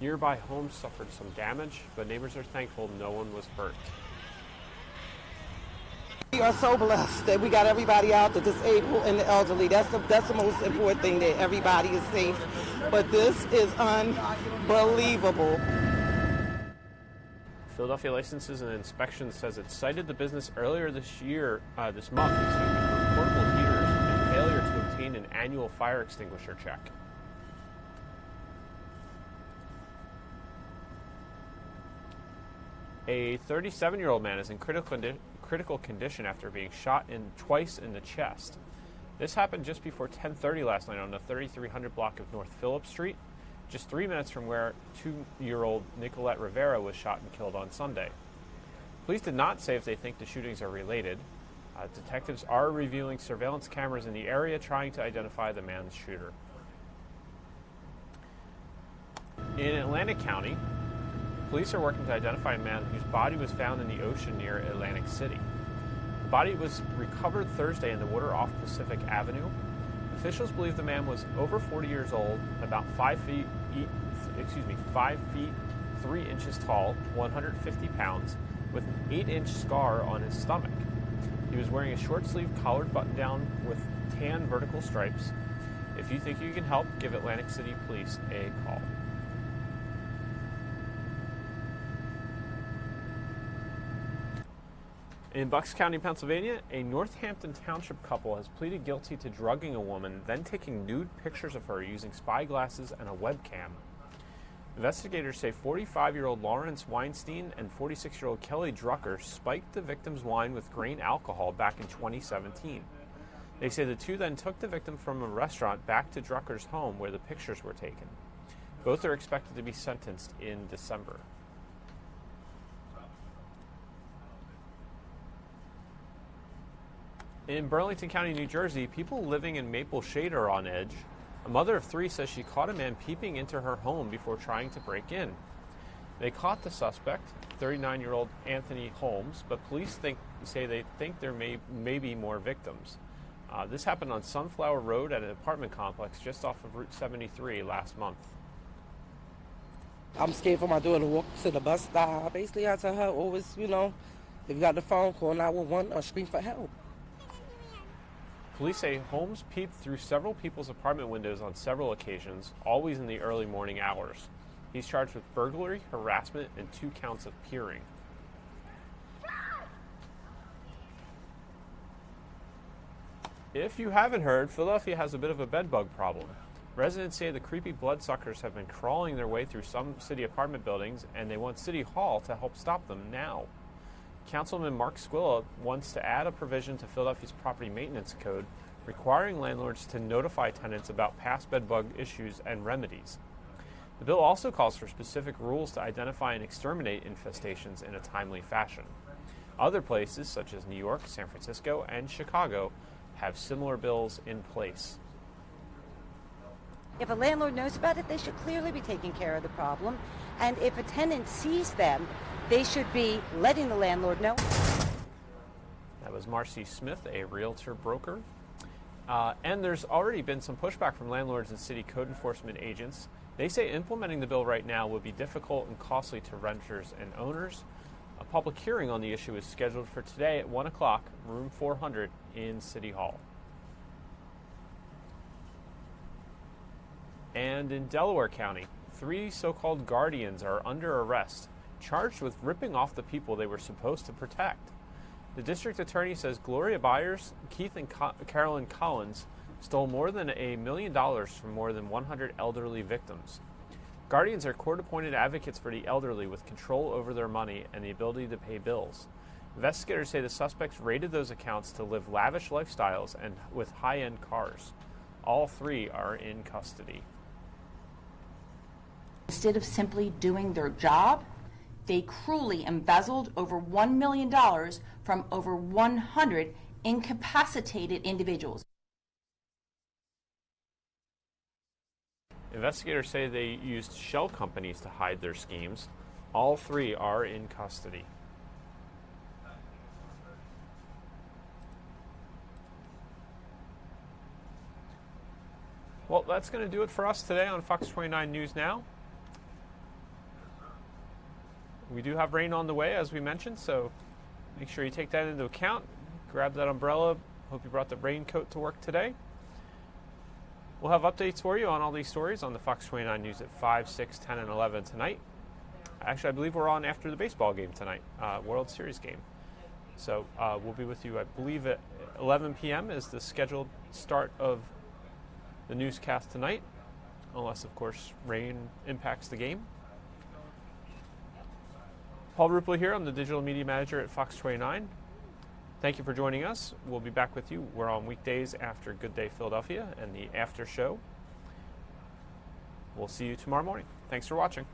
Nearby homes suffered some damage, but neighbors are thankful no one was hurt. We are so blessed that we got everybody out, the disabled and the elderly. That's the most important thing, that everybody is safe. But this is unbelievable. Philadelphia Licenses and Inspections says it cited the business earlier this month, for portable heaters and failure to obtain an annual fire extinguisher check. A 37-year-old man is in critical condition after being shot twice in the chest. This happened just before 10:30 last night on the 3300 block of North Phillip Street, just 3 minutes from where 2-year-old Nicolette Rivera was shot and killed on Sunday. Police did not say if they think the shootings are related. Detectives are reviewing surveillance cameras in the area, trying to identify the man's shooter. In Atlantic County, police are working to identify a man whose body was found in the ocean near Atlantic City. body was recovered Thursday in the water off Pacific Avenue. Officials believe the man was over 40 years old, about 5 feet 3 inches tall, 150 pounds, with an 8-inch scar on his stomach. He was wearing a short-sleeve collared button-down with tan vertical stripes. If you think you can help, give Atlantic City Police a call. In Bucks County, Pennsylvania, a Northampton Township couple has pleaded guilty to drugging a woman, then taking nude pictures of her using spy glasses and a webcam. Investigators say 45-year-old Lawrence Weinstein and 46-year-old Kelly Drucker spiked the victim's wine with grain alcohol back in 2017. They say the two then took the victim from a restaurant back to Drucker's home where the pictures were taken. Both are expected to be sentenced in December. In Burlington County, New Jersey, people living in Maple Shade are on edge. A mother of 3 says she caught a man peeping into her home before trying to break in. They caught the suspect, 39-year-old Anthony Holmes, but police say they think there may be more victims. This happened on Sunflower Road at an apartment complex just off of Route 73 last month. I'm scared for my daughter to walk to the bus stop. Basically, I tell her always, if you got the phone, call 911 or scream for help. Police say Holmes peeped through several people's apartment windows on several occasions, always in the early morning hours. He's charged with burglary, harassment, and 2 counts of peering. If you haven't heard, Philadelphia has a bit of a bedbug problem. Residents say the creepy bloodsuckers have been crawling their way through some city apartment buildings, and they want City Hall to help stop them now. Councilman Mark Squilla wants to add a provision to Philadelphia's property maintenance code requiring landlords to notify tenants about past bedbug issues and remedies. The bill also calls for specific rules to identify and exterminate infestations in a timely fashion. Other places, such as New York, San Francisco, and Chicago, have similar bills in place. If a landlord knows about it, they should clearly be taking care of the problem. And if a tenant sees them, they should be letting the landlord know. That was Marcy Smith, a realtor broker. And there's already been some pushback from landlords and city code enforcement agents. They say implementing the bill right now would be difficult and costly to renters and owners. A public hearing on the issue is scheduled for today at 1 o'clock, room 400 in City Hall. And in Delaware County, 3 so-called guardians are under arrest, charged with ripping off the people they were supposed to protect. The district attorney says Gloria Byers, Keith and Carolyn Collins stole more than $1 million from more than 100 elderly victims. Guardians are court-appointed advocates for the elderly with control over their money and the ability to pay bills. Investigators say the suspects raided those accounts to live lavish lifestyles and with high-end cars. All 3 are in custody. Instead of simply doing their job, they cruelly embezzled over $1 million from over 100 incapacitated individuals. Investigators say they used shell companies to hide their schemes. All 3 are in custody. Well, that's going to do it for us today on Fox 29 News Now. We do have rain on the way, as we mentioned, so make sure you take that into account. Grab that umbrella. Hope you brought the raincoat to work today. We'll have updates for you on all these stories on the Fox 29 News at 5, 6, 10, and 11 tonight. Actually, I believe we're on after the baseball game tonight, World Series game. So we'll be with you, I believe, at 11 p.m. is the scheduled start of the newscast tonight, unless, of course, rain impacts the game. Paul Ruppel here. I'm the digital media manager at Fox 29. Thank you for joining us. We'll be back with you. We're on weekdays after Good Day Philadelphia and the after show. We'll see you tomorrow morning. Thanks for watching.